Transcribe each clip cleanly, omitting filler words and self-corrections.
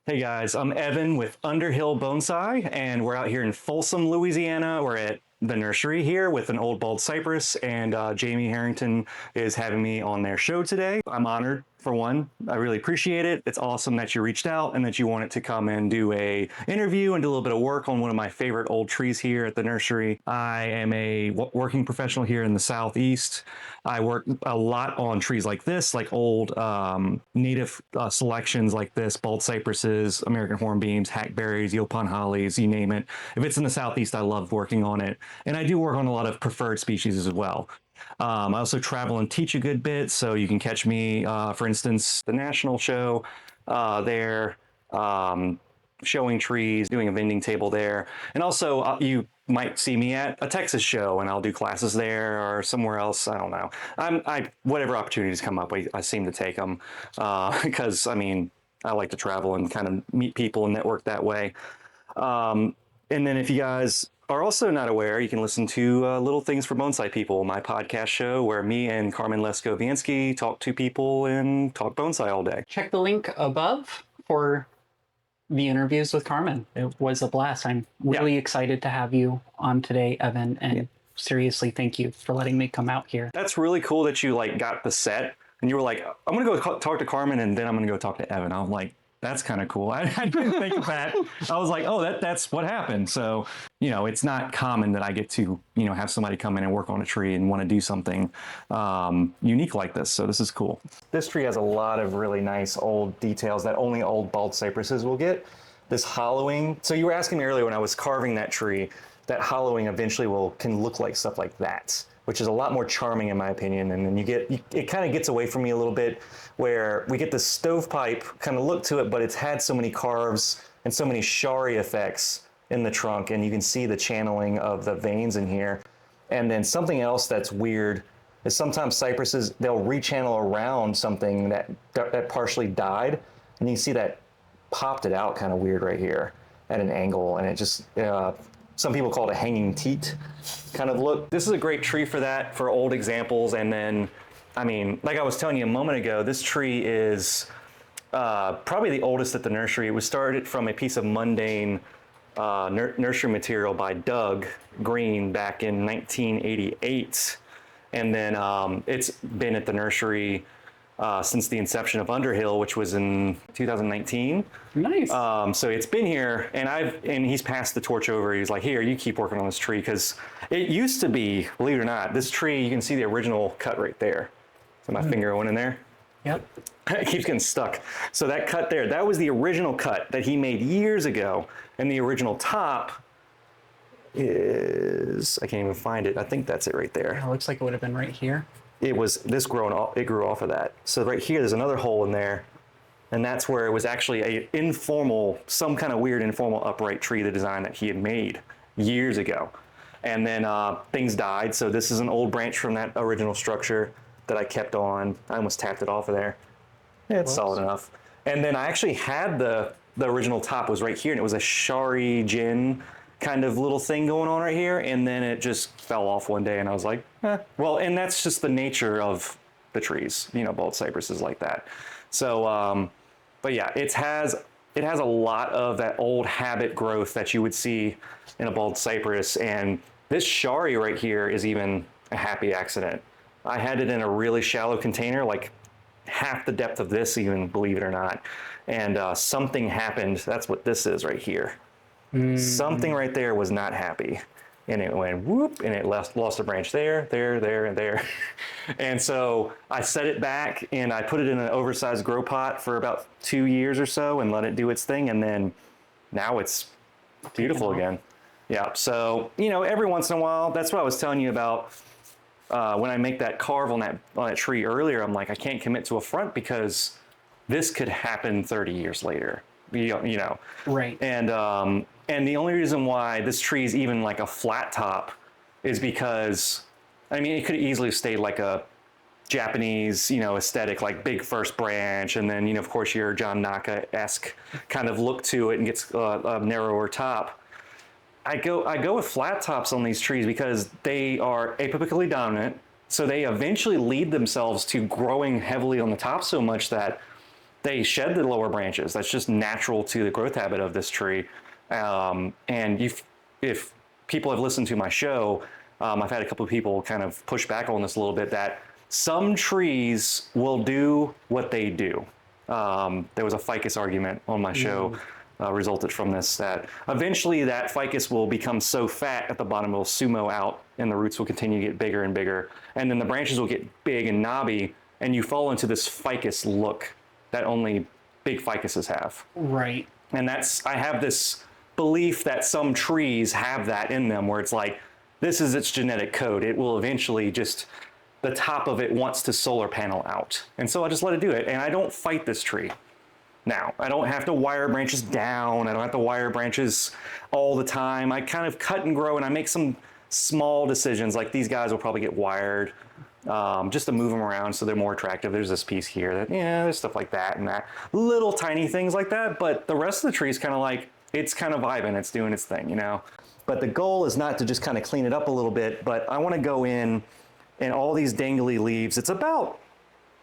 Hey guys, I'm Evan with Underhill Bonsai, and we're out here in Folsom, Louisiana. We're at the nursery here with an old bald cypress, and Jamie Harrington is having me on their show today. I'm honored, for one. I really appreciate it. It's awesome that you reached out and that you wanted to come and do a interview and do a little bit of work on one of my favorite old trees here at the nursery. I am a working professional here in the Southeast. I work a lot on trees like this, like old native selections like this, bald cypresses, American hornbeams, hackberries, Yopon hollies, you name it. If it's in the Southeast, I love working on it. And I do work on a lot of preferred species as well. I also travel and teach a good bit, so you can catch me, for instance, the national show there, showing trees, doing a vending table there. And also you might see me at a Texas show and I'll do classes there or somewhere else. I don't know. Whatever opportunities come up, I seem to take them because, I mean, I like to travel and kind of meet people and network that way. And then if you guys are also not aware, you can listen to Little Things for Bonsai People, my podcast show where me and Carmen Lesko-Viansky talk to people and talk bonsai all day. Check the link above for the interviews with Carmen. It was a blast. I'm really excited to have you on today, Evan, and seriously, thank you for letting me come out here. That's really cool that you like got the set and you were like, I'm gonna go talk to Carmen and then I'm gonna go talk to Evan. I'm like, that's kind of cool. I didn't think of that. I was like, oh, that's what happened. So, you know, it's not common that I get to, you know, have somebody come in and work on a tree and want to do something unique like this. So this is cool. This tree has a lot of really nice old details that only old bald cypresses will get. This hollowing. So you were asking me earlier when I was carving that tree, that hollowing eventually can look like stuff like that, which is a lot more charming in my opinion. And then it kind of gets away from me a little bit where we get this stovepipe kind of look to it, but it's had so many carves and so many shari effects in the trunk, and you can see the channeling of the veins in here. And then something else that's weird is sometimes cypresses, they'll rechannel around something that partially died, and you can see that popped it out kind of weird right here at an angle, and it just, some people call it a hanging teat kind of look. This is a great tree for that, for old examples. And then, I mean, like I was telling you a moment ago, this tree is probably the oldest at the nursery. It was started from a piece of mundane nursery material by Doug Green back in 1988. And then it's been at the nursery since the inception of Underhill, which was in 2019. Nice. So it's been here, and he's passed the torch over. He's like, here, you keep working on this tree, because it used to be, believe it or not, this tree, you can see the original cut right there. So my finger went in there. Yep. It keeps getting stuck. So that cut there, that was the original cut that he made years ago, and the original top is, I can't even find it. I think that's it right there. It looks like it would have been right here. It was this it grew off of that. So right here, there's another hole in there, and that's where it was actually some kind of weird informal upright tree, the design that he had made years ago. And then things died, so this is an old branch from that original structure that I kept on. I almost tapped it off of there. Yeah, it's solid enough. And then I actually had the original top was right here, and it was a shari gin kind of little thing going on right here, and then it just fell off one day, and I was like, well, and that's just the nature of the trees, you know, bald cypresses like that. So, but yeah, it has a lot of that old habit growth that you would see in a bald cypress, and this shari right here is even a happy accident. I had it in a really shallow container, like half the depth of this even, believe it or not, and something happened. That's what this is right here. Something right there was not happy, and it went whoop, and it lost a branch there, and there. And so I set it back, and I put it in an oversized grow pot for about 2 years or so and let it do its thing, and then now it's beautiful again. Yeah, so, you know, every once in a while, that's what I was telling you about when I make that carve on that tree earlier. I'm like, I can't commit to a front because this could happen 30 years later, you know. Right. And the only reason why this tree is even like a flat top is because, I mean, it could easily have stayed like a Japanese, you know, aesthetic, like big first branch, and then, you know, of course, your John Naka-esque kind of look to it and gets a narrower top. I go with flat tops on these trees because they are apopically dominant, so they eventually lead themselves to growing heavily on the top so much that they shed the lower branches. That's just natural to the growth habit of this tree. And if people have listened to my show, I've had a couple of people kind of push back on this a little bit, that some trees will do what they do. There was a ficus argument on my show, resulted from this, that eventually that ficus will become so fat at the bottom it will sumo out and the roots will continue to get bigger and bigger. And then the branches will get big and knobby and you fall into this ficus look that only big ficuses have. Right. And I have this belief that some trees have that in them where it's like, this is its genetic code. It will eventually just, the top of it wants to solar panel out. And so I just let it do it. And I don't fight this tree. Now, I don't have to wire branches down. I don't have to wire branches all the time. I kind of cut and grow and I make some small decisions, like these guys will probably get wired just to move them around so they're more attractive. There's this piece here that, there's stuff like that and that. Little tiny things like that, but the rest of the tree is kind of like, it's kind of vibing, it's doing its thing, But the goal is not to just kind of clean it up a little bit, but I want to go in and all these dangly leaves. It's about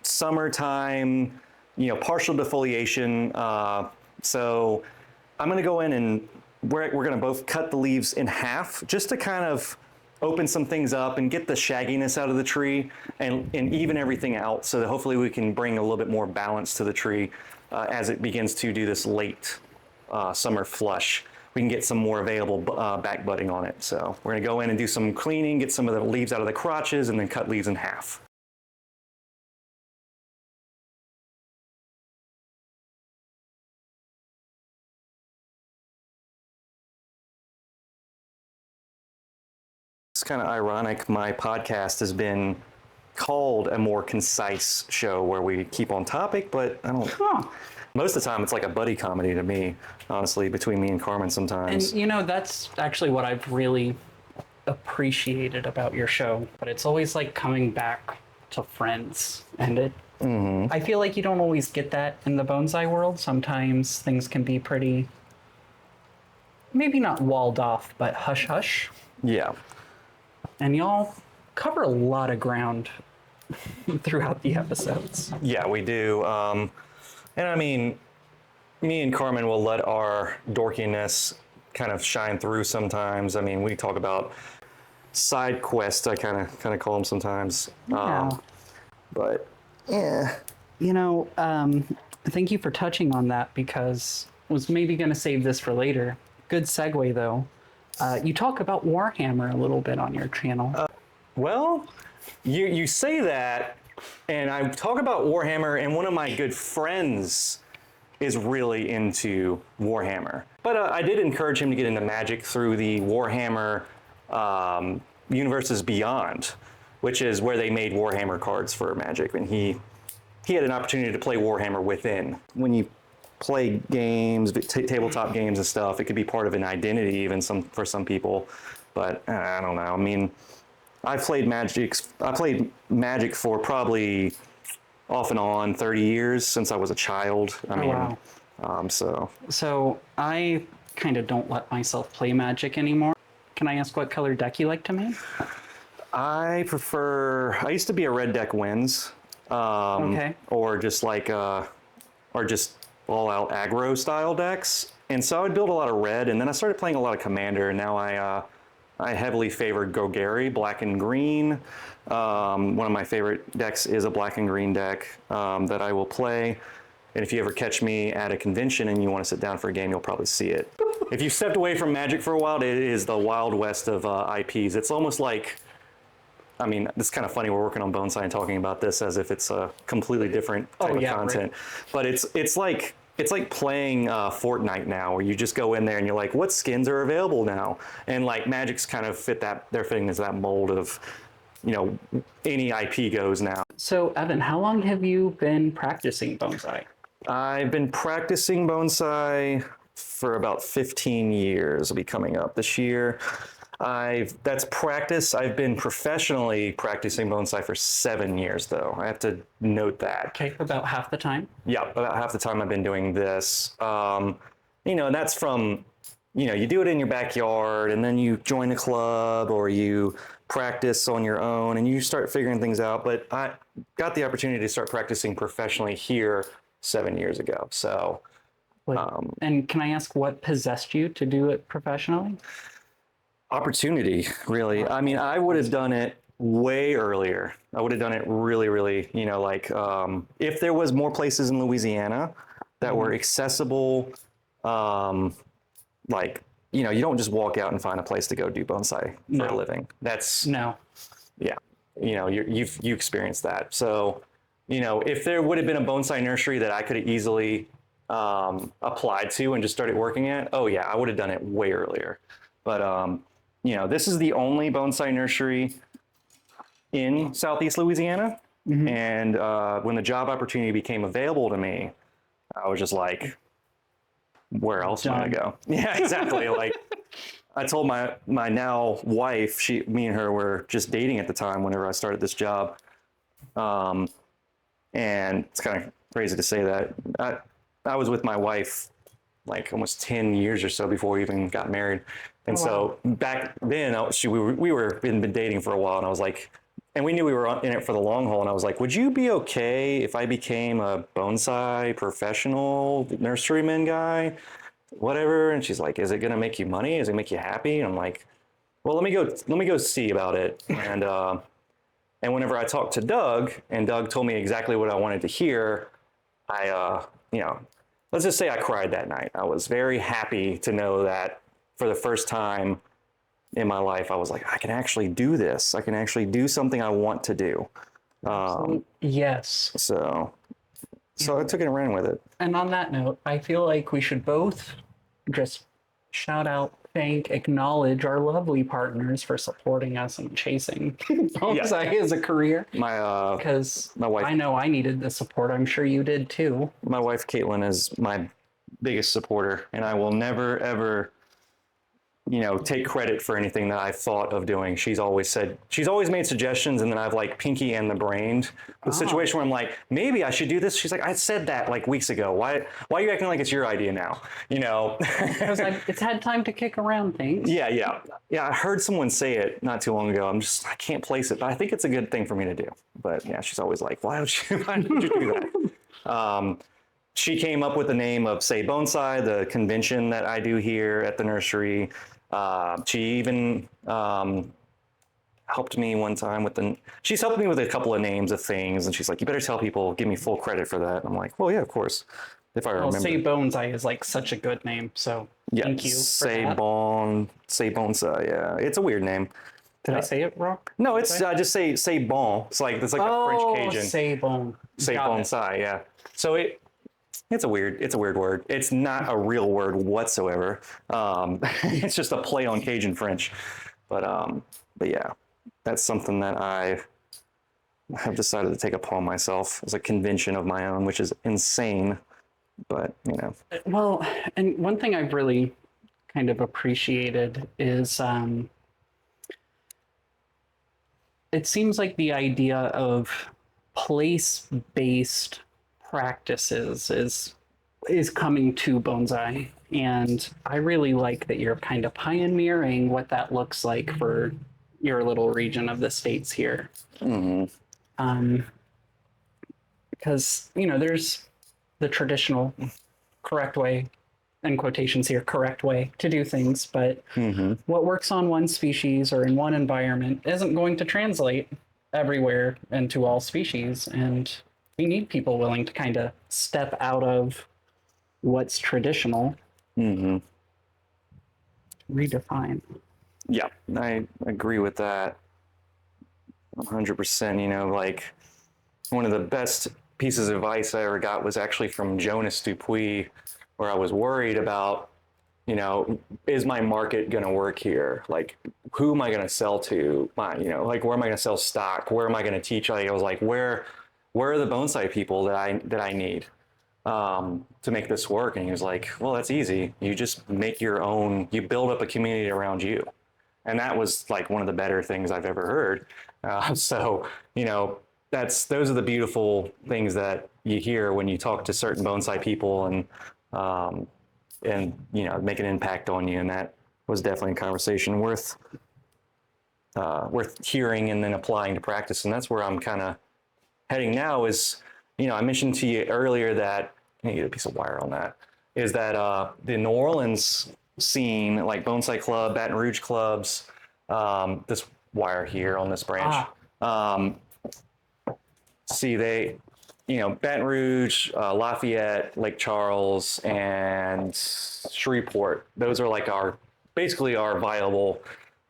summertime, partial defoliation. So I'm going to go in and we're going to both cut the leaves in half just to kind of open some things up and get the shagginess out of the tree and even everything out so that hopefully we can bring a little bit more balance to the tree as it begins to do this late summer flush. We can get some more available back budding on it. So we're going to go in and do some cleaning, get some of the leaves out of the crotches, and then cut leaves in half. It's kind of ironic. My podcast has been called a more concise show where we keep on topic, but I don't. Most of the time, it's like a buddy comedy to me, honestly, between me and Carmen sometimes. And that's actually what I've really appreciated about your show. But it's always like coming back to friends, and I feel like you don't always get that in the bonsai world. Sometimes things can be pretty, maybe not walled off, but hush hush. Yeah. And y'all cover a lot of ground throughout the episodes. Yeah, we do. And I mean, me and Carmen will let our dorkiness kind of shine through sometimes. I mean, we talk about side quests, I kind of call them sometimes. Yeah. But yeah. Thank you for touching on that, because I was maybe going to save this for later. Good segue, though. You talk about Warhammer a little bit on your channel. Well, you say that, and I talk about Warhammer, and one of my good friends is really into Warhammer. But I did encourage him to get into Magic through the Warhammer Universes Beyond, which is where they made Warhammer cards for Magic, and he had an opportunity to play Warhammer within. When you play games, tabletop games and stuff, it could be part of an identity even for some people. But I don't know. I mean, I played Magic for probably off and on 30 years since I was a child. Wow. So I kind of don't let myself play Magic anymore. Can I ask what color deck you like to make? I used to be a red deck wins. Okay. Or just all out aggro style decks. And so I would build a lot of red, and then I started playing a lot of Commander, and now I heavily favored Gogari, black and green. One of my favorite decks is a black and green deck that I will play. And if you ever catch me at a convention and you want to sit down for a game, you'll probably see it. If you've stepped away from Magic for a while, it is the Wild West of IPs. It's almost like, I mean, it's kind of funny we're working on Bonsai and talking about this as if it's a completely different type of content. Right. But it's like playing Fortnite now, where you just go in there and you're like, what skins are available now? And like Magic's kind of they're fitting into that mold of, any IP goes now. So Evan, how long have you been practicing bonsai? I've been practicing bonsai for about 15 years. It'll be coming up this year. That's practice. I've been professionally practicing bonsai for 7 years, though. I have to note that. Okay, about half the time? Yeah, about half the time I've been doing this. And that's from, you do it in your backyard, and then you join a club, or you practice on your own, and you start figuring things out. But I got the opportunity to start practicing professionally here 7 years ago. So, And can I ask what possessed you to do it professionally? opportunity, really. I mean, I would have done it way earlier. I would have done it really, really, like if there was more places in Louisiana that were accessible, like, you don't just walk out and find a place to go do bonsai for a living. That's, No. yeah, you experienced that. So, if there would have been a bonsai nursery that I could have easily applied to and just started working at, oh yeah, I would have done it way earlier. But this is the only bonsai nursery in Southeast Louisiana. And when the job opportunity became available to me, I was just like, where else am I gonna go? Yeah, exactly. Like, I told my now wife, me and her were just dating at the time whenever I started this job. And it's kind of crazy to say that. I was with my wife like almost 10 years or so before we even got married. And so back then we were been dating for a while, and I was like, and we knew we were in it for the long haul. And I was like, would you be okay if I became a bonsai professional nurseryman guy, whatever? And she's like, is it going to make you money? Is it make you happy? And I'm like, well, let me go see about it. And whenever I talked to Doug, and Doug told me exactly what I wanted to hear, I, let's just say I cried that night. I was very happy to know that for the first time in my life, I was like, I can actually do this. I can actually do something I want to do. Yes. So I took it and ran with it. And on that note, I feel like we should both just shout out, thank, acknowledge our lovely partners for supporting us and chasing bonsai as a career. Because my wife, I know I needed the support. I'm sure you did too. My wife, Caitlin, is my biggest supporter, and I will never, ever, take credit for anything that I thought of doing. She's always made suggestions, and then I've like pinky and the brained the situation where I'm like, maybe I should do this. She's like, I said that like weeks ago. Why are you acting like it's your idea now? Because it's had time to kick around things. Yeah. I heard someone say it not too long ago. I can't place it, but I think it's a good thing for me to do. But yeah, she's always like, why did you do that? She came up with the name of Say Bonsai, the convention that I do here at the nursery. She even helped me one time she's helped me with a couple of names of things, and she's like, you better tell people, give me full credit for that. I'm like, well, yeah, of course. If I remember. Say Bonsai is like such a good name, so yeah, thank you. Say Bonsai, yeah. It's a weird name. Did I say it wrong? No, it's just say bon. It's like a French Cajun. Say bon. Say bonsai, yeah. So it's a weird word. It's not a real word whatsoever. It's just a play on Cajun French. But yeah, that's something that I have decided to take upon myself as a convention of my own, which is insane. But Well, and one thing I've really kind of appreciated is it seems like the idea of place-based practices is coming to bonsai, and I really like that you're kind of pioneering what that looks like for your little region of the states here. Because there's the traditional correct way, in quotations here, correct way to do things, but what works on one species or in one environment isn't going to translate everywhere into all species, and we need people willing to kind of step out of what's traditional, redefine. Yeah, I agree with that 100%. Like, one of the best pieces of advice I ever got was actually from Jonas Dupuis, where I was worried about, is my market going to work here? Like, who am I going to sell to? Like, where am I going to sell stock? Where am I going to teach? Like, I was like, where are the bonsai people that I need to make this work? And he was like, well, that's easy. You just make your own, you build up a community around you. And that was like one of the better things I've ever heard. So, those are the beautiful things that you hear when you talk to certain bonsai people and make an impact on you. And that was definitely a conversation worth hearing and then applying to practice. And that's where I'm kind of heading now is, I mentioned to you earlier that, I need a piece of wire on that, is that the New Orleans scene, like Bonsai Club, Baton Rouge clubs, this wire here on this branch. Um, see, Baton Rouge, Lafayette, Lake Charles, and Shreveport. Those are like basically our viable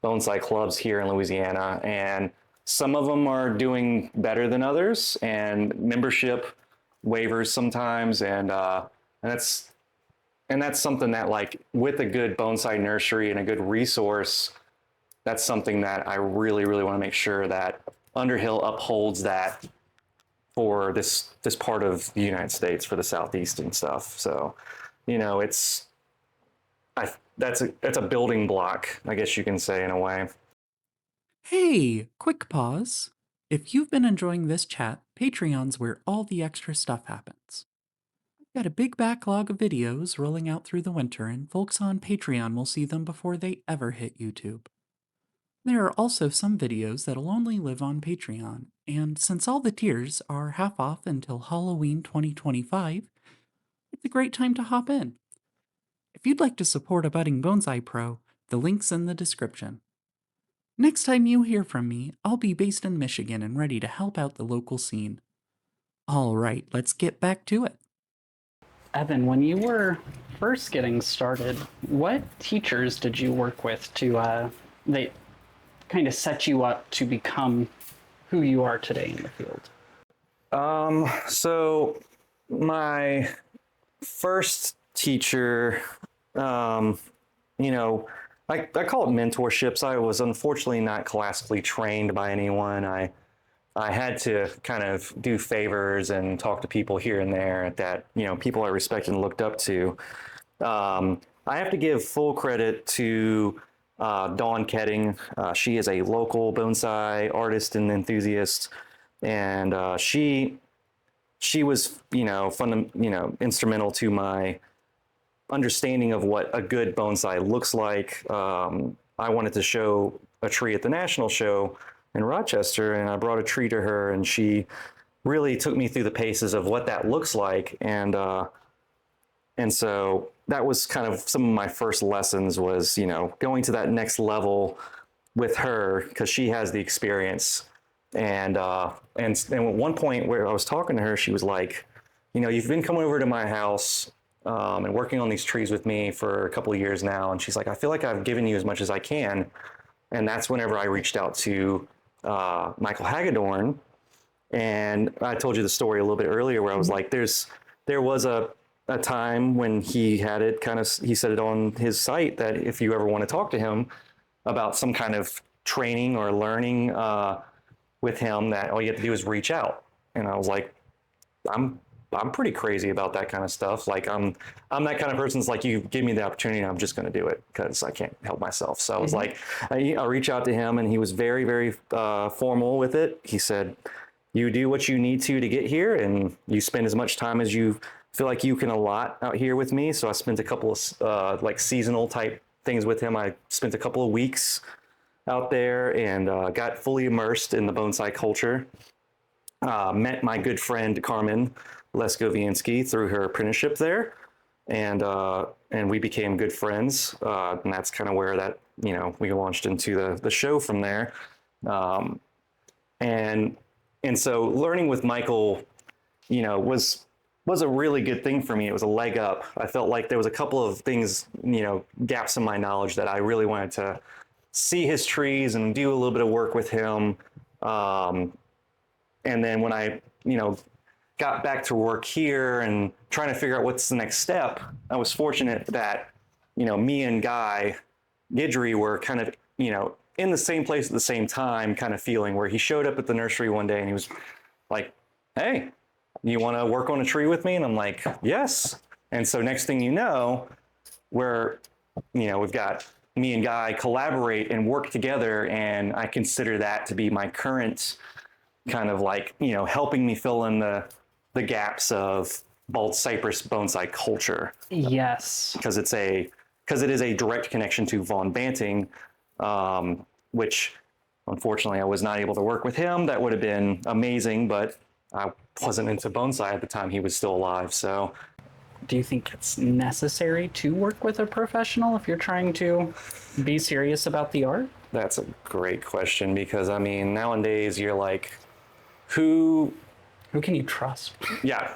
bonsai clubs here in Louisiana. And some of them are doing better than others, and membership waivers sometimes. And that's something that, like, with a good bonsai nursery and a good resource, that's something that I really, really want to make sure that Underhill upholds that for this part of the United States, for the Southeast and stuff. So, that's a building block, I guess you can say, in a way. Hey, quick pause. If you've been enjoying this chat, Patreon's where all the extra stuff happens. I've got a big backlog of videos rolling out through the winter, and folks on Patreon will see them before they ever hit YouTube. There are also some videos that'll only live on Patreon, and since all the tiers are half off until Halloween 2025, it's a great time to hop in. If you'd like to support a budding bonsai pro, the link's in the description. Next time you hear from me, I'll be based in Michigan and ready to help out the local scene. Alright, let's get back to it. Evan, when you were first getting started, what teachers did you work with to they kind of set you up to become who you are today in the field? So my first teacher, I call it mentorships. I was unfortunately not classically trained by anyone. I had to kind of do favors and talk to people here and there that, people I respected and looked up to. I have to give full credit to Dawn Ketting. She is a local bonsai artist and enthusiast, and she was, instrumental to my understanding of what a good bonsai looks like. I wanted to show a tree at the national show in Rochester, and I brought a tree to her, and she really took me through the paces of what that looks like. And so that was kind of some of my first lessons, was, going to that next level with her, because she has the experience. And at one point where I was talking to her, she was like, you've been coming over to my house and working on these trees with me for a couple of years now. And she's like, I feel like I've given you as much as I can. And that's whenever I reached out to Michael Hagedorn. And I told you the story a little bit earlier, where I was like, there was a time when he said it on his site, that if you ever want to talk to him about some kind of training or learning with him, that all you have to do is reach out. And I was like, I'm pretty crazy about that kind of stuff. Like, I'm that kind of person that's like, you give me the opportunity and I'm just going to do it, because I can't help myself. So I was like, I reach out to him, and he was very, very formal with it. He said, you do what you need to get here, and you spend as much time as you feel like you can allot out here with me. So I spent a couple of like seasonal type things with him. I spent a couple of weeks out there and got fully immersed in the bonsai culture. Met my good friend Carmen Leskoviansky through her apprenticeship there, and we became good friends. And that's kind of where that, we launched into the show from there. And so learning with Michael, was a really good thing for me. It was a leg up. I felt like there was a couple of things, gaps in my knowledge, that I really wanted to see his trees and do a little bit of work with him. And then when I, got back to work here and trying to figure out what's the next step, I was fortunate that, me and Guy Guidry were kind of, in the same place at the same time, kind of feeling, where he showed up at the nursery one day and he was like, hey, you want to work on a tree with me? And I'm like, yes. And so next thing you know, we've got me and Guy collaborate and work together. And I consider that to be my current kind of like, helping me fill in the gaps of Pond Cypress bonsai culture. Yes. Because it is a direct connection to Von Banting, which unfortunately I was not able to work with him. That would have been amazing, but I wasn't into bonsai at the time he was still alive. So Do you think it's necessary to work with a professional if you're trying to be serious about the art? that's a great question, because I mean, nowadays you're like, who Who can you trust?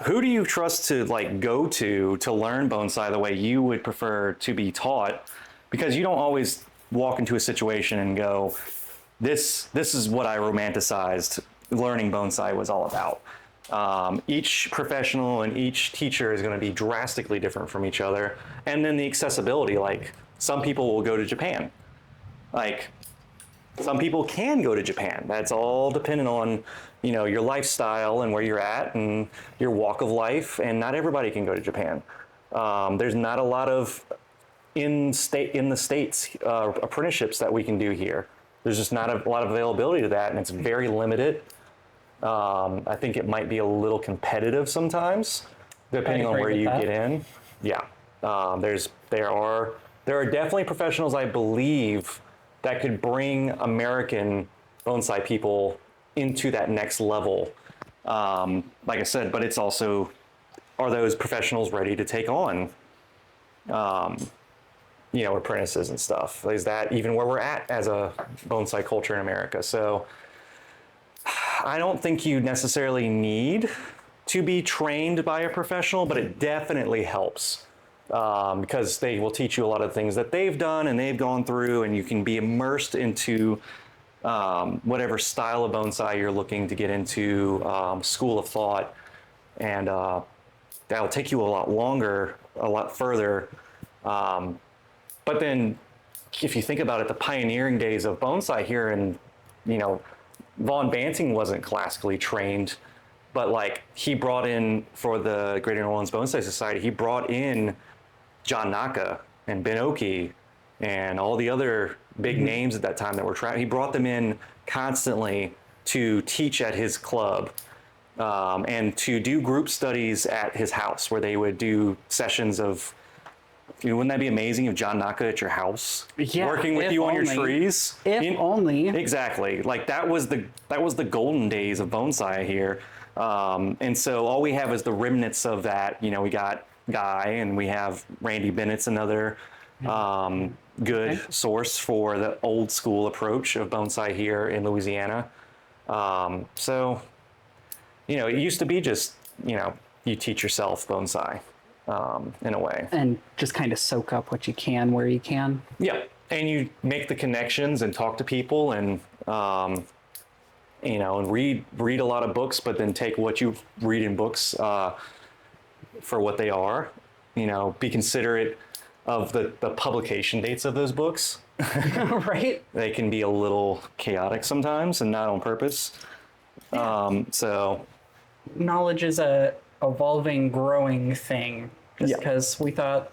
who do you trust to like go to learn bonsai the way you would prefer to be taught? Because you don't always walk into a situation and go, this is what I romanticized learning bonsai was all about. Each professional and each teacher is going to be drastically different from each other. And then the accessibility, like some people will go to Japan. Like some people can go to Japan. That's all dependent on, you know, your lifestyle and where you're at and your walk of life. And not everybody can go to Japan. There's not a lot of in the States apprenticeships that we can do here. There's just not a lot of availability to that, and it's very limited. I think it might be a little competitive sometimes, depending on where you get in. Yeah, there are definitely professionals, I believe, that could bring American bonsai people into that next level. Like I said, but it's also, are those professionals ready to take on, you know, apprentices and stuff? Is that even where we're at as a bonsai culture in America? So I don't think you necessarily need to be trained by a professional, but it definitely helps, because they will teach you a lot of things that they've done and they've gone through, and you can be immersed into whatever style of bonsai you're looking to get into, school of thought, and that'll take you a lot longer, a lot further. But then if you think about it, the pioneering days of bonsai here, and, you know, Von Banting wasn't classically trained, but like he brought in, for the Greater New Orleans Bonsai Society, he brought in John Naka and Ben Oki and all the other big names at that time that were trained. He brought them in constantly to teach at his club, and to do group studies at his house, where they would do sessions of, you know, wouldn't that be amazing if John Naka at your house, working with you on your trees? If only. Exactly. Like that was the golden days of bonsai here. And so all we have is the remnants of that. You know, we got Guy, and we have Randy Bennett's another good source for the old school approach of bonsai here in Louisiana. So, you know, it used to be just, you know, you teach yourself bonsai. In a way. And just kind of soak up what you can where you can. Yeah. And you make the connections and talk to people, and, you know, and read a lot of books, but then take what you read in books for what they are. You know, be considerate of the publication dates of those books. Right? They can be a little chaotic sometimes, and not on purpose. So knowledge is a evolving, growing thing, just because we thought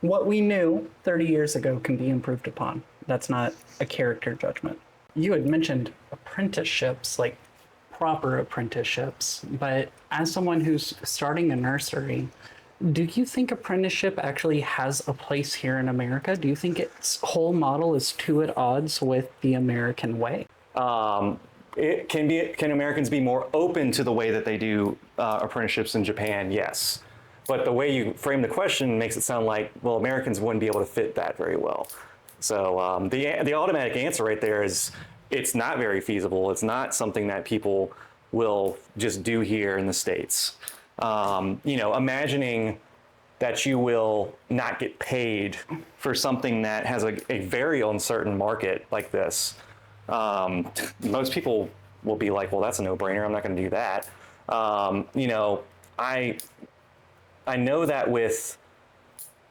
what we knew 30 years ago can be improved upon. That's not a character judgment. You had mentioned apprenticeships, like proper apprenticeships, but as someone who's starting a nursery, do you think apprenticeship actually has a place here in America? Do you think its whole model is too at odds with the American way? Can Americans be more open to the way that they do apprenticeships in Japan? Yes. But the way you frame the question makes it sound like, well, Americans wouldn't be able to fit that very well. So the automatic answer right there is, it's not very feasible. It's not something that people will just do here in the States. You know, imagining that you will not get paid for something that has a very uncertain market like this. Most people will be like, well, that's a no-brainer. I'm not going to do that. You know, I know that with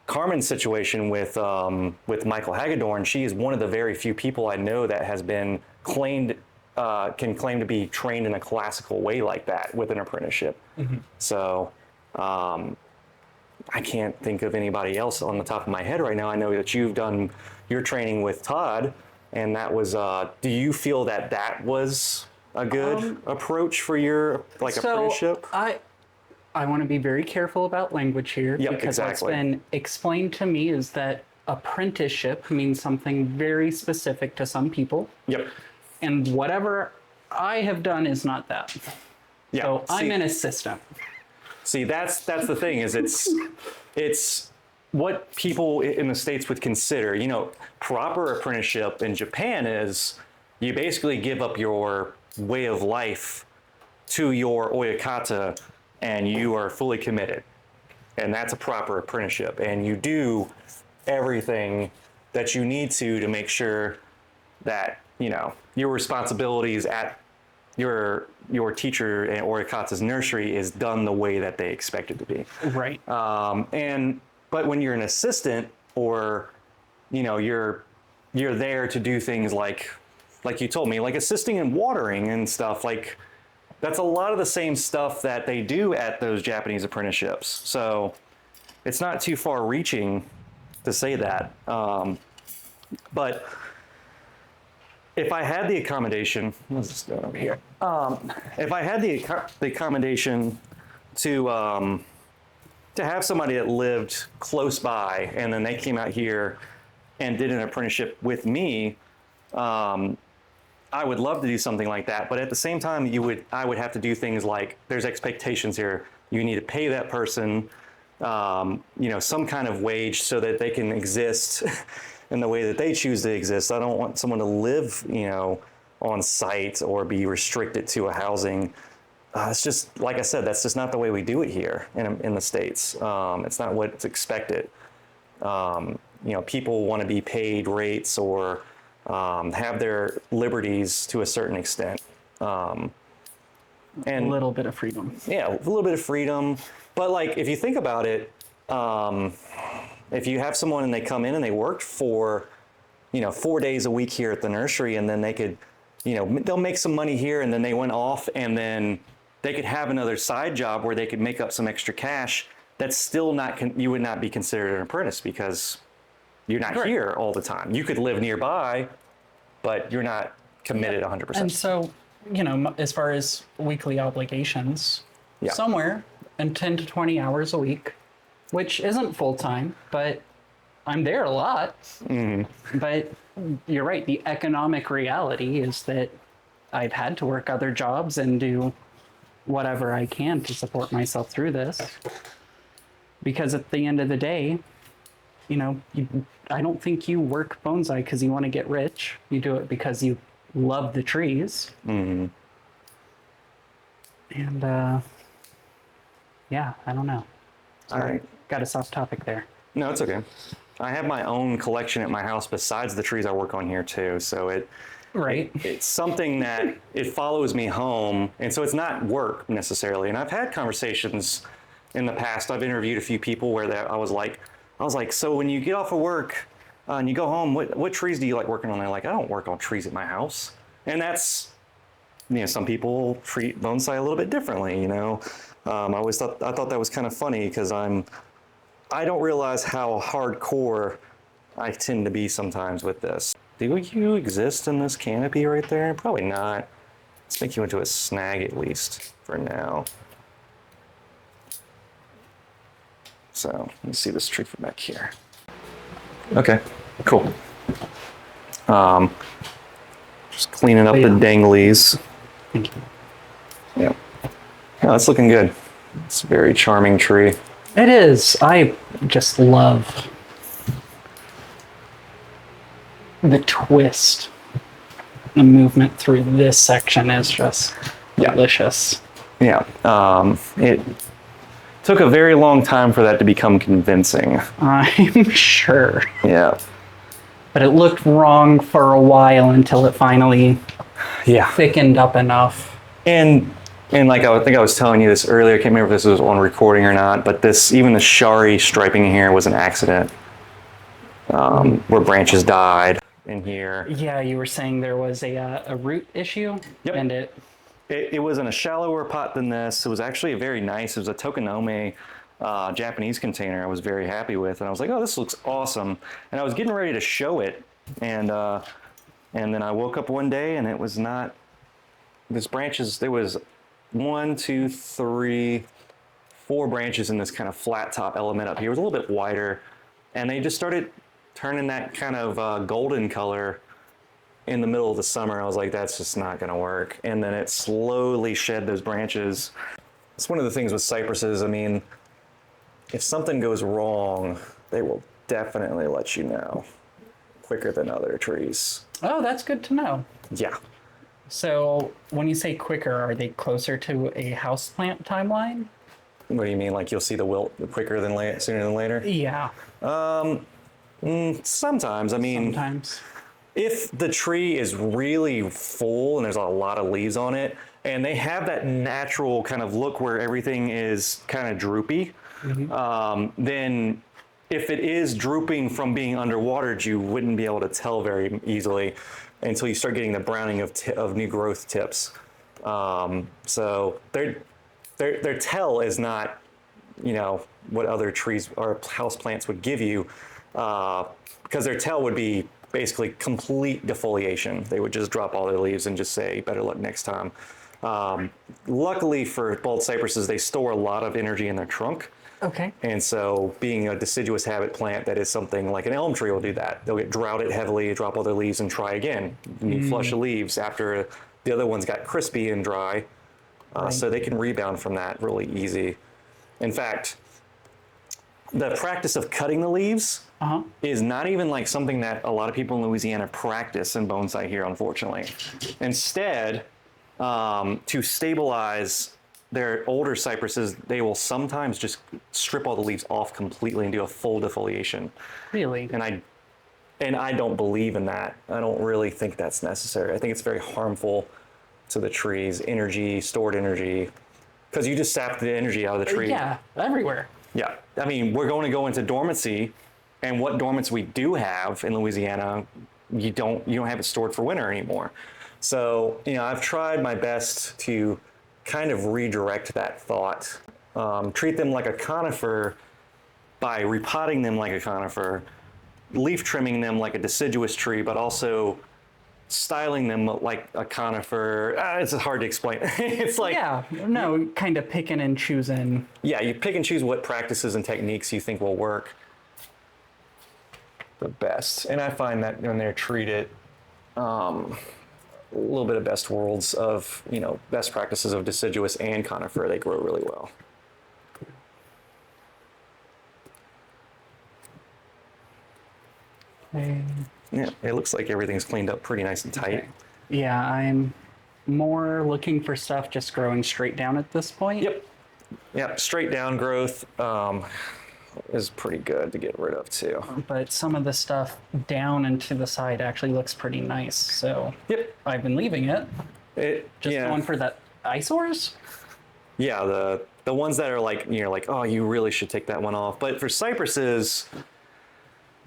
Carmen's situation with Michael Hagedorn, she is one of the very few people I know that has been claimed, can claim to be trained in a classical way like that with an apprenticeship. Mm-hmm. So I can't think of anybody else on the top of my head right now. I know that you've done your training with Todd, and that was, do you feel that that was a good approach for your apprenticeship? I want to be very careful about language here, because what's been explained to me is that apprenticeship means something very specific to some people. Yep. And whatever I have done is not that. Yeah. So I'm See- an assistant. See, that's the thing is it's what people in the States would consider, proper apprenticeship in Japan is you basically give up your way of life to your oyakata and you are fully committed. And that's a proper apprenticeship. And you do everything that you need to make sure that, your responsibilities at your teacher and oyakata's nursery is done the way that they expect it to be. Right. But when you're an assistant or, you're there to do things like you told me, like assisting in watering and stuff, like that's a lot of the same stuff that they do at those Japanese apprenticeships. So it's not too far reaching to say that. But if I had the accommodation, let's just go over here. If I had the accommodation to have somebody that lived close by, and then they came out here and did an apprenticeship with me, I would love to do something like that. But at the same time, I would have to do things like there's expectations here. You need to pay that person, some kind of wage so that they can exist in the way that they choose to exist. I don't want someone to live, on site or be restricted to a housing. It's just, like I said, that's just not the way we do it here in the States. It's not what's expected. People want to be paid rates or have their liberties to a certain extent. And A little bit of freedom. yeah, a little bit of freedom. But like, if you think about it, if you have someone and they come in and they worked for, 4 days a week here at the nursery, and then they could, they'll make some money here and then they went off and then they could have another side job where they could make up some extra cash. That's still not, you would not be considered an apprentice because you're not Correct. here all the time. You could live nearby, but you're not committed 100%. And so, as far as weekly obligations, Yeah. somewhere in 10 to 20 hours a week, which isn't full time, but I'm there a lot. Mm-hmm. But you're right. The economic reality is that I've had to work other jobs and do whatever I can to support myself through this. Because at the end of the day, I don't think you work bonsai because you want to get rich. You do it because you love the trees. Mm-hmm. And yeah, I don't know. All right. Got us off topic there. No, it's okay. I have my own collection at my house besides the trees I work on here too. So Right. it's something that it follows me home. And so it's not work necessarily. And I've had conversations in the past. I've interviewed a few people where I was like, so when you get off of work and you go home, what trees do you like working on? They're like, I don't work on trees at my house. And that's, some people treat bonsai a little bit differently, I thought that was kind of funny because I don't realize how hardcore I tend to be sometimes with this. Do you exist in this canopy right there? Probably not. Let's make you into a snag at least for now. So let me see this tree from back here. Okay, cool. Just cleaning up the danglies. Thank you. Yeah. Yeah, that's looking good. It's a very charming tree. It is. I just love the twist. The movement through this section is just delicious. Yeah. It took a very long time for that to become convincing. I'm sure. Yeah. But it looked wrong for a while until it finally thickened up enough. And like I think I was telling you this earlier, I can't remember if this was on recording or not, but even the shari striping here was an accident. Where branches died in here. Yeah, you were saying there was a root issue? Yep. And It was in a shallower pot than this. It was actually very nice. It was a Tokonome Japanese container I was very happy with. And I was like, oh, this looks awesome. And I was getting ready to show it. And then I woke up one day and it was not, this branches, there was 1, 2, 3, 4 branches in this kind of flat top element up here. It was a little bit wider. And they just started turning that kind of golden color in the middle of the summer, I was like, that's just not going to work. And then it slowly shed those branches. It's one of the things with cypresses. I mean, if something goes wrong, they will definitely let you know quicker than other trees. Oh, that's good to know. Yeah. So when you say quicker, are they closer to a houseplant timeline? What do you mean? Like you'll see the wilt quicker than sooner than later? Yeah. Sometimes. I mean, Sometimes. if the tree is really full and there's a lot of leaves on it, and they have that natural kind of look where everything is kind of droopy, then if it is drooping from being underwatered, you wouldn't be able to tell very easily until you start getting the browning of new growth tips. So their tell is not, what other trees or house plants would give you, because their tell would be basically complete defoliation. They would just drop all their leaves and just say, better luck next time. Luckily for bald cypresses, they store a lot of energy in their trunk. Okay. And so being a deciduous habit plant, that is something like an elm tree will do that. They'll get droughted heavily, drop all their leaves and try again. You need flush of leaves after the other ones got crispy and dry. So they can rebound from that really easy. In fact, the practice of cutting the leaves is not even like something that a lot of people in Louisiana practice in bonsai here, unfortunately. Instead, to stabilize their older cypresses, they will sometimes just strip all the leaves off completely and do a full defoliation. Really? And I don't believe in that. I don't really think that's necessary. I think it's very harmful to the tree's energy, stored energy, because you just sap the energy out of the tree. Yeah, everywhere. Yeah, I mean, we're going to go into dormancy, and what dormancy we do have in Louisiana, you don't have it stored for winter anymore. So, I've tried my best to kind of redirect that thought. Treat them like a conifer by repotting them like a conifer, leaf trimming them like a deciduous tree, but also styling them like a conifer. It's hard to explain. It's like, kind of picking and choosing. Yeah, you pick and choose what practices and techniques you think will work the best. And I find that when they're treated, a little bit of best worlds of, best practices of deciduous and conifer, they grow really well. Yeah, it looks like everything's cleaned up pretty nice and tight. Okay. Yeah, I'm more looking for stuff just growing straight down at this point. Yep, straight down growth is pretty good to get rid of too. But some of the stuff down and to the side actually looks pretty nice, so I've been leaving it. Just going for that eyesores? Yeah, the ones that are like, oh, you really should take that one off. But for cypresses,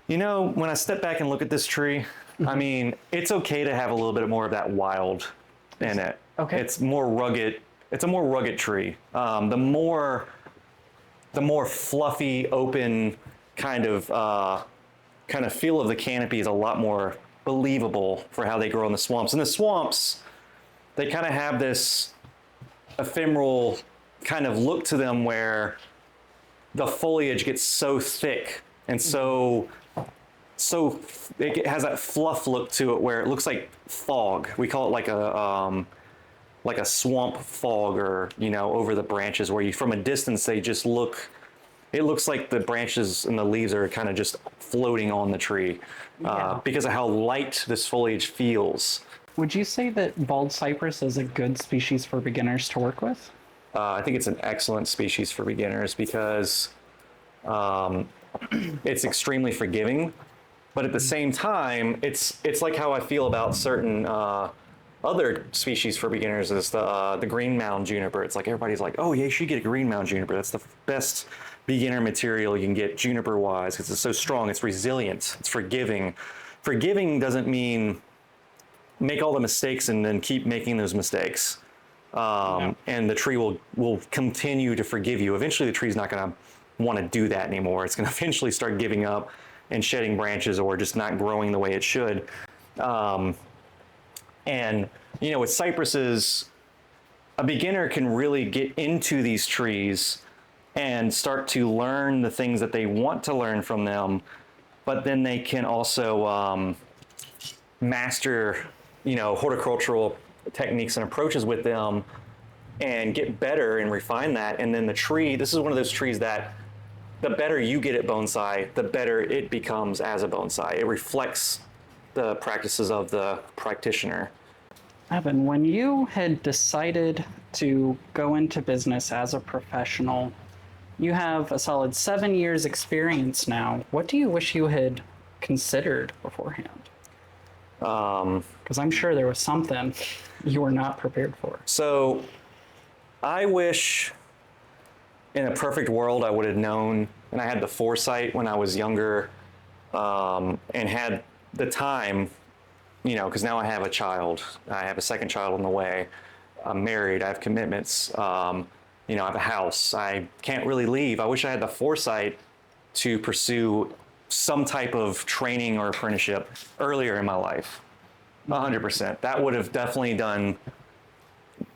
when I step back and look at this tree, I mean, it's okay to have a little bit more of that wild in it. Okay. It's more rugged. It's a more rugged tree. The more fluffy, open kind of feel of the canopy is a lot more believable for how they grow in the swamps. In the swamps, they kind of have this ephemeral kind of look to them where the foliage gets so thick and so it has that fluff look to it where it looks like fog. We call it like a swamp fog, or over the branches, where from a distance they just look. It looks like the branches and the leaves are kind of just floating on the tree because of how light this foliage feels. Would you say that bald cypress is a good species for beginners to work with? I think it's an excellent species for beginners because it's extremely forgiving. But at the same time, it's like how I feel about certain other species for beginners is the green mound juniper. It's like everybody's like, oh yeah, you should get a green mound juniper. That's the best beginner material you can get juniper wise because it's so strong. It's resilient. It's forgiving. Forgiving doesn't mean make all the mistakes and then keep making those mistakes. And the tree will continue to forgive you. Eventually, the tree's not going to want to do that anymore. It's going to eventually start giving up and shedding branches or just not growing the way it should. And, with cypresses, a beginner can really get into these trees and start to learn the things that they want to learn from them, but then they can also master, horticultural techniques and approaches with them and get better and refine that. And then the tree, this is one of those trees that the better you get at bonsai, the better it becomes as a bonsai. It reflects the practices of the practitioner. Evan, when you had decided to go into business as a professional, you have a solid 7 years experience now. What do you wish you had considered beforehand? Because I'm sure there was something you were not prepared for. So I wish in a perfect world I would have known, and I had the foresight when I was younger, and had the time, because now I have a child. I have a second child on the way. I'm married. I have commitments. I have a house. I can't really leave. I wish I had the foresight to pursue some type of training or apprenticeship earlier in my life. 100%. That would have definitely done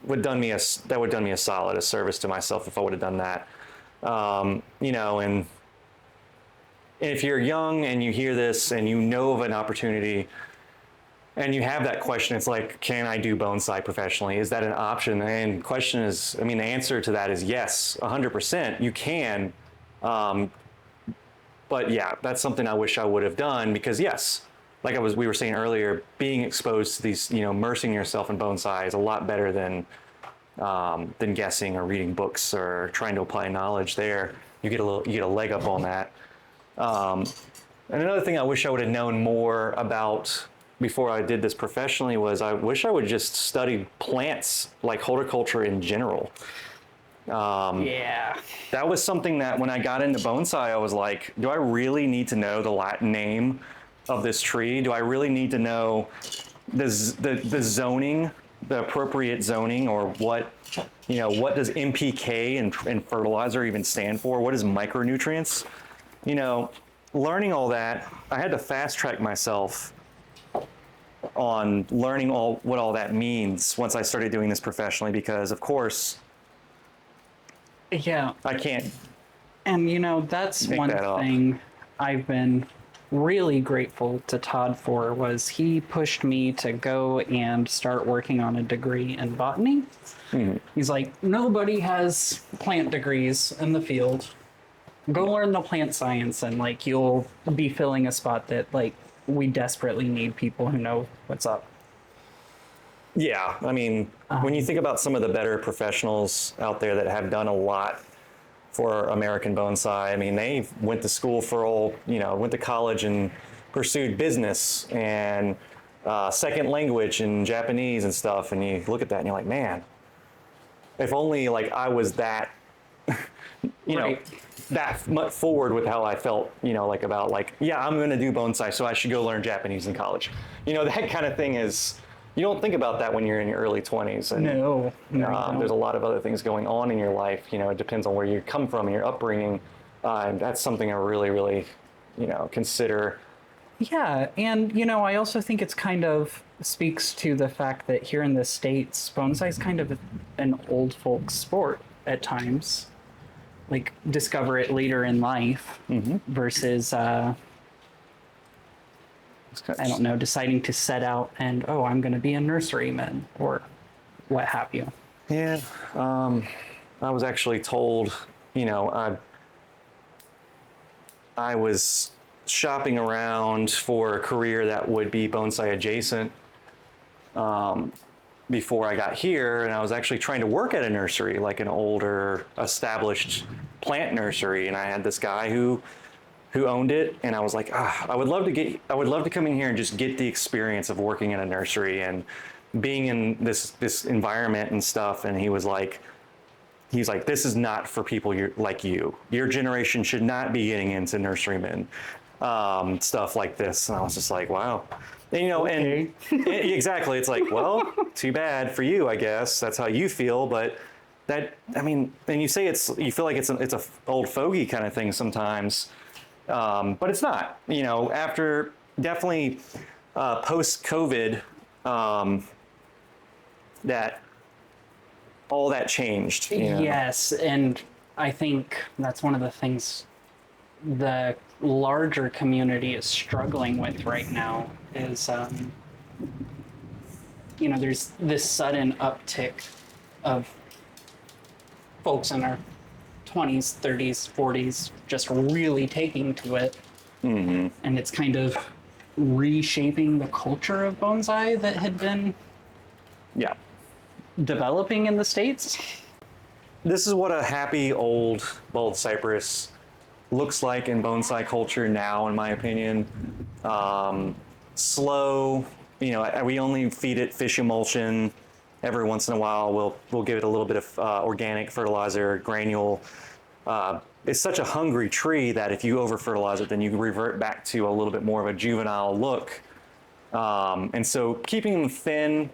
me a solid, a service to myself if I would have done that. And if you're young and you hear this and you know of an opportunity and you have that question, it's like, can I do bonsai professionally? Is that an option? And the question is, the answer to that is yes, 100%. You can. But yeah, that's something I wish I would have done because yes, like we were saying earlier, being exposed to these, immersing yourself in bonsai is a lot better than guessing or reading books or trying to apply knowledge there. You get a leg up on that. And another thing I wish I would have known more about before I did this professionally was I wish I would just study plants, like horticulture in general. Yeah. That was something that when I got into bonsai, I was like, do I really need to know the Latin name of this tree? Do I really need to know the zoning, the appropriate zoning, or what does NPK and fertilizer even stand for? What is micronutrients? Learning all that, I had to fast track myself on learning what all that means once I started doing this professionally, because of course, yeah, I can't. And that's make one that thing I've been really grateful to Todd for was he pushed me to go and start working on a degree in botany. Mm-hmm. He's like, nobody has plant degrees in the field. Go learn the plant science and you'll be filling a spot that we desperately need people who know what's up. Yeah, when you think about some of the better professionals out there that have done a lot for American bonsai, they went to school went to college and pursued business and second language and Japanese and stuff, and you look at that and you're like, man, if only I was that, Right. that much forward with how I felt, about yeah, I'm going to do bonsai, so I should go learn Japanese in college. That kind of thing is. You don't think about that when you're in your early 20s. And, No. there's a lot of other things going on in your life. It depends on where you come from and your upbringing. And that's something I really, really, consider. Yeah, and I also think it's kind of speaks to the fact that here in the States, bonsai is kind of an old folk sport at times. Discover it later in life versus I don't know, deciding to set out and, I'm going to be a nurseryman or what have you. Yeah. I was actually told, I was shopping around for a career that would be bonsai adjacent before I got here. And I was actually trying to work at a nursery, like an older established plant nursery. And I had this guy who owned it, and I was like, I would love to come in here and just get the experience of working in a nursery and being in this environment and stuff. And he's like, this is not for people like you. Your generation should not be getting into nurserymen, stuff like this. And I was just like, wow. And, Okay. and exactly, it's like, well, too bad for you, I guess. That's how you feel, but that, and you say you feel like it's a old fogey kind of thing sometimes. But it's not, after definitely post-COVID, that all that changed. Yes, and I think that's one of the things the larger community is struggling with right now is there's this sudden uptick of folks in our 20s, 30s, 40s just really taking to it. And it's kind of reshaping the culture of bonsai that had been Yeah. developing in the States. This is what a happy old bald cypress looks like in bonsai culture now, in my opinion. Slow, we only feed it fish emulsion. Every once in a while, we'll give it a little bit of organic fertilizer, granule. It's such a hungry tree that if you over fertilize it, then you revert back to a little bit more of a juvenile look. And so keeping them thin,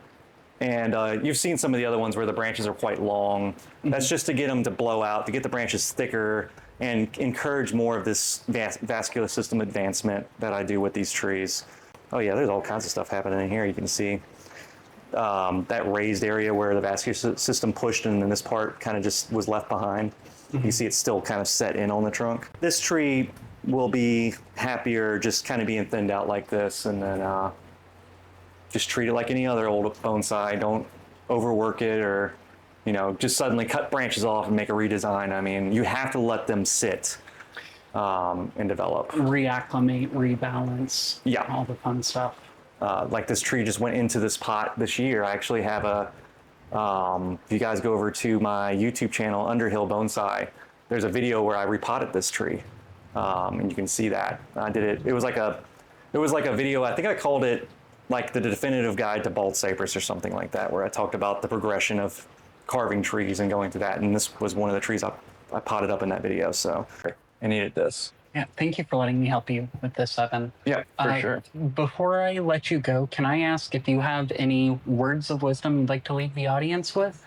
and you've seen some of the other ones where the branches are quite long. That's just to get them to blow out, to get the branches thicker, and encourage more of this vascular system advancement that I do with these trees. Oh yeah, there's all kinds of stuff happening in here. You can see that raised area where the vascular system pushed, and then this part kind of just was left behind. You see it's still kind of set in on the trunk. This tree will be happier just kind of being thinned out like this, and then just treat it like any other old bonsai. Don't overwork it, or just suddenly cut branches off and make a redesign. I mean, you have to let them sit and develop. Reacclimate, rebalance, Yeah. all the fun stuff. Like this tree just went into this pot this year. I actually have if you guys go over to my YouTube channel, Underhill Bonsai, there's a video where I repotted this tree. And you can see that. I did it. It was like a video, I think I called it like the definitive guide to bald cypress or something like that, where I talked about the progression of carving trees and going through that. And this was one of the trees I potted up in that video. So I needed this. Yeah, thank you for letting me help you with this, Evan. Yeah, for sure. Before I let you go, can I ask if you have any words of wisdom you'd like to leave the audience with?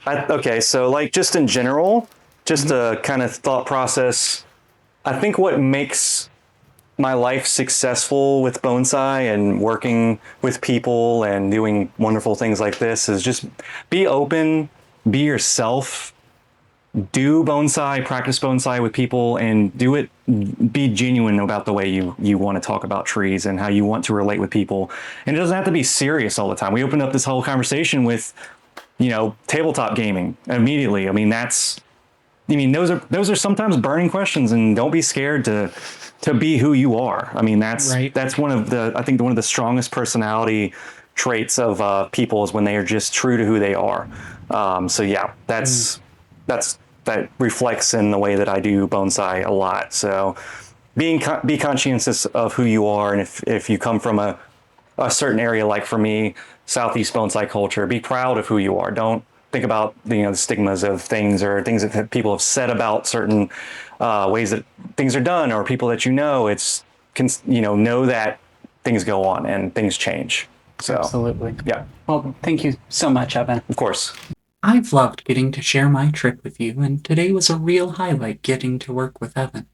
Okay, so like just in general, just a kind of thought process. I think what makes my life successful with bonsai and working with people and doing wonderful things like this is just be open, be yourself, do bonsai, practice bonsai with people, and do it, be genuine about the way you want to talk about trees and how you want to relate with people. And it doesn't have to be serious all the time. We opened up this whole conversation with, tabletop gaming immediately. I mean, those are sometimes burning questions, and don't be scared to be who you are. I mean, that's one of the strongest personality traits of people is when they are just true to who they are. So yeah, that reflects in the way that I do bonsai a lot. So be conscientious of who you are, and if you come from a certain area, like for me, Southeast bonsai culture, be proud of who you are. Don't think about the stigmas of things or things that people have said about certain ways that things are done, or people that it's know that things go on and things change. So Absolutely. yeah. Well, thank you so much, Evan. Of course. I've loved getting to share my trip with you, and today was a real highlight getting to work with Evan.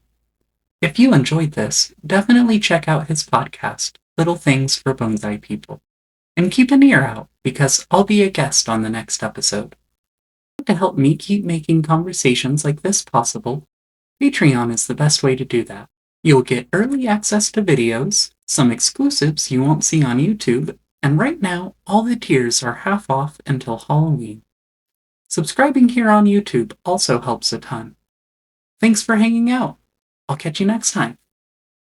If you enjoyed this, definitely check out his podcast, Little Things for Bonsai People. And keep an ear out, because I'll be a guest on the next episode. To help me keep making conversations like this possible, Patreon is the best way to do that. You'll get early access to videos, some exclusives you won't see on YouTube, and right now, all the tiers are half off until Halloween. Subscribing here on YouTube also helps a ton. Thanks for hanging out. I'll catch you next time.